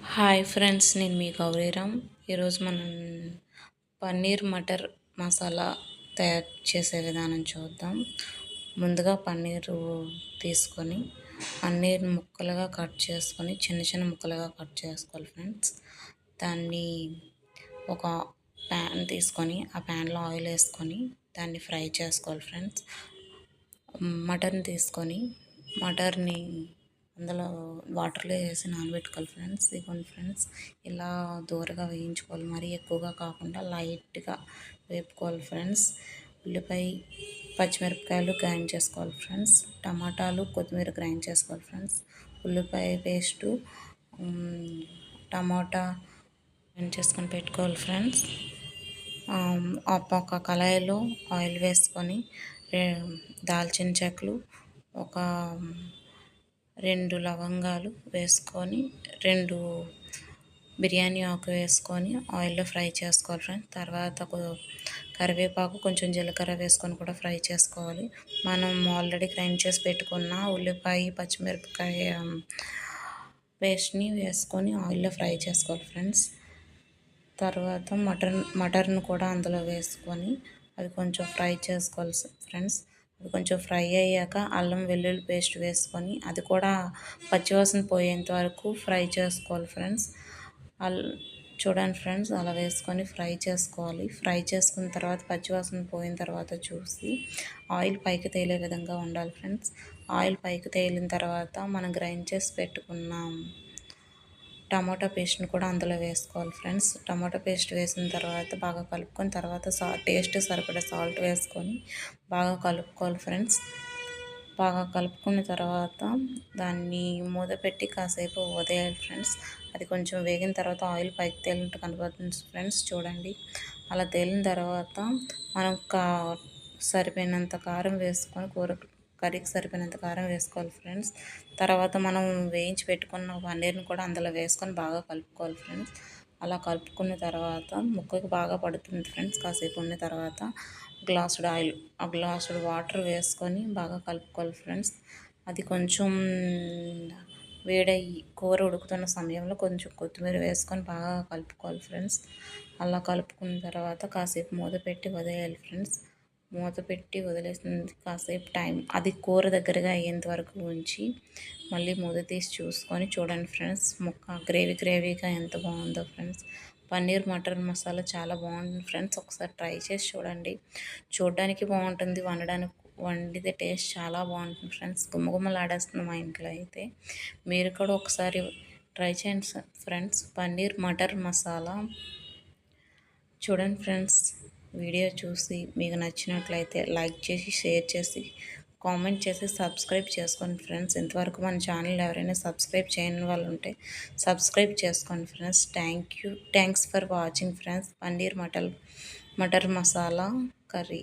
Hi friends, నేను మీ గౌరీరామ్. ఈరోజు మనం పన్నీర్ మటర్ మసాలా తయారు చేసే విధానం చూద్దాం. ముందుగా పన్నీరు తీసుకొని పన్నీర్ ముక్కలుగా కట్ చేసుకొని చిన్న చిన్న ముక్కలుగా కట్ చేసుకోవాలి ఫ్రెండ్స్. దాన్ని ఒక ప్యాన్ తీసుకొని ఆ ప్యాన్లో ఆయిల్ వేసుకొని దాన్ని ఫ్రై చేసుకోవాలి ఫ్రెండ్స్. మటన్ తీసుకొని మటర్ని అందులో వాటర్లో వేసి నానబెట్టుకోవాలి ఫ్రెండ్స్. ఇదిగోండి ఫ్రెండ్స్, ఇలా దూరగా వేయించుకోవాలి, మరీ ఎక్కువగా కాకుండా లైట్గా వేపుకోవాలి ఫ్రెండ్స్. ఉల్లిపాయ పచ్చిమిరపకాయలు గ్రైండ్ చేసుకోవాలి ఫ్రెండ్స్. టమాటాలు కొత్తిమీర గ్రైండ్ చేసుకోవాలి ఫ్రెండ్స్. ఉల్లిపాయ పేస్టు టమాటా గ్రైండ్ చేసుకొని పెట్టుకోవాలి ఫ్రెండ్స్. ఒక కళాయిలో ఆయిల్ వేసుకొని దాల్చిన చెక్కలు, ఒక 2 లవంగాలు వేసుకొని 2 బిర్యానీ ఆకు వేసుకొని ఆయిల్లో ఫ్రై చేసుకోవాలి ఫ్రెండ్స్. తర్వాత కరివేపాకు, కొంచెం జీలకర్ర వేసుకొని కూడా ఫ్రై చేసుకోవాలి. మనం ఆల్రెడీ గ్రైండ్ చేసి పెట్టుకున్న ఉల్లిపాయ పచ్చిమిరపకాయ పేస్ట్ని వేసుకొని ఆయిల్లో ఫ్రై చేసుకోవాలి ఫ్రెండ్స్. తర్వాత మటన్ కూడా అందులో వేసుకొని అది కొంచెం ఫ్రై చేసుకోవాలి ఫ్రెండ్స్. అది కొంచెం ఫ్రై అయ్యాక అల్లం వెల్లుల్లి పేస్ట్ వేసుకొని అది కూడా పచ్చివాసన పోయేంత వరకు ఫ్రై చేసుకోవాలి ఫ్రెండ్స్. చూడండి ఫ్రెండ్స్, అలా వేసుకొని ఫ్రై చేసుకోవాలి. ఫ్రై చేసుకున్న తర్వాత పచ్చివాసన పోయిన తర్వాత చూసి ఆయిల్ పైకి తేలే విధంగా ఉండాలి ఫ్రెండ్స్. ఆయిల్ పైకి తేలిన తర్వాత మనం గ్రైండ్ చేసి పెట్టుకున్నాం టమాటా పేస్ట్ని కూడా అందులో వేసుకోవాలి ఫ్రెండ్స్. టమాటా పేస్ట్ వేసిన తర్వాత బాగా కలుపుకొని తర్వాత టేస్ట్ సరిపడా సాల్ట్ వేసుకొని బాగా కలుపుకోవాలి ఫ్రెండ్స్. బాగా కలుపుకున్న తర్వాత దాన్ని మూత పెట్టి కాసేపు వదిలేయాలి ఫ్రెండ్స్. అది కొంచెం వేగిన తర్వాత ఆయిల్ పైకి తేలినట్టు కనబడుతుంది ఫ్రెండ్స్. చూడండి, అలా తేలిన తర్వాత మనం సరిపోయినంత కారం వేసుకొని కర్రీకి సరిపోయినంత కారం వేసుకోవాలి ఫ్రెండ్స్. తర్వాత మనం వేయించి పెట్టుకున్న పన్నీర్ని కూడా అందులో వేసుకొని బాగా కలుపుకోవాలి ఫ్రెండ్స్. అలా కలుపుకున్న తర్వాత ముక్కకి బాగా పడుతుంది ఫ్రెండ్స్. కాసేపు ఉన్న తర్వాత గ్లాసుడు వాటర్ వేసుకొని బాగా కలుపుకోవాలి ఫ్రెండ్స్. అది కొంచెం వేడయ్యి కూర ఉడుకుతున్న సమయంలో కొంచెం కొత్తిమీర వేసుకొని బాగా కలుపుకోవాలి ఫ్రెండ్స్. అలా కలుపుకున్న తర్వాత కాసేపు మూత పెట్టి వదిలేయాలి ఫ్రెండ్స్. మూత పెట్టి వదిలేసింది కాసేపు టైం అది కూర దగ్గరగా అయ్యేంత వరకు ఉంచి మళ్ళీ మూత తీసి చూసుకొని చూడండి ఫ్రెండ్స్, ముక్క గ్రేవీగా ఎంత బాగుందో ఫ్రెండ్స్. పన్నీర్ మటర్ మసాలా చాలా బాగుంటుంది ఫ్రెండ్స్. ఒకసారి ట్రై చేసి చూడండి. చూడడానికి బాగుంటుంది, వండితే టేస్ట్ చాలా బాగుంటుంది ఫ్రెండ్స్. గుమ్మగుమ్మలాడేస్తుంది మా ఇంట్లో అయితే. మీరు కూడా ఒకసారి ట్రై చేయండి ఫ్రెండ్స్. పన్నీర్ మటర్ మసాలా చూడండి ఫ్రెండ్స్. వీడియో చూసి మీకు నచ్చినట్లయితే లైక్ చేసి, షేర్ చేసి, కామెంట్ చేసి సబ్స్క్రైబ్ చేసుకోండి ఫ్రెండ్స్. ఇంతవరకు మన ఛానల్ ఎవరైనా సబ్స్క్రైబ్ చేయని వాళ్ళు ఉంటే సబ్స్క్రైబ్ చేసుకోండి friends. Thanks for watching friends. Paneer matar masala curry.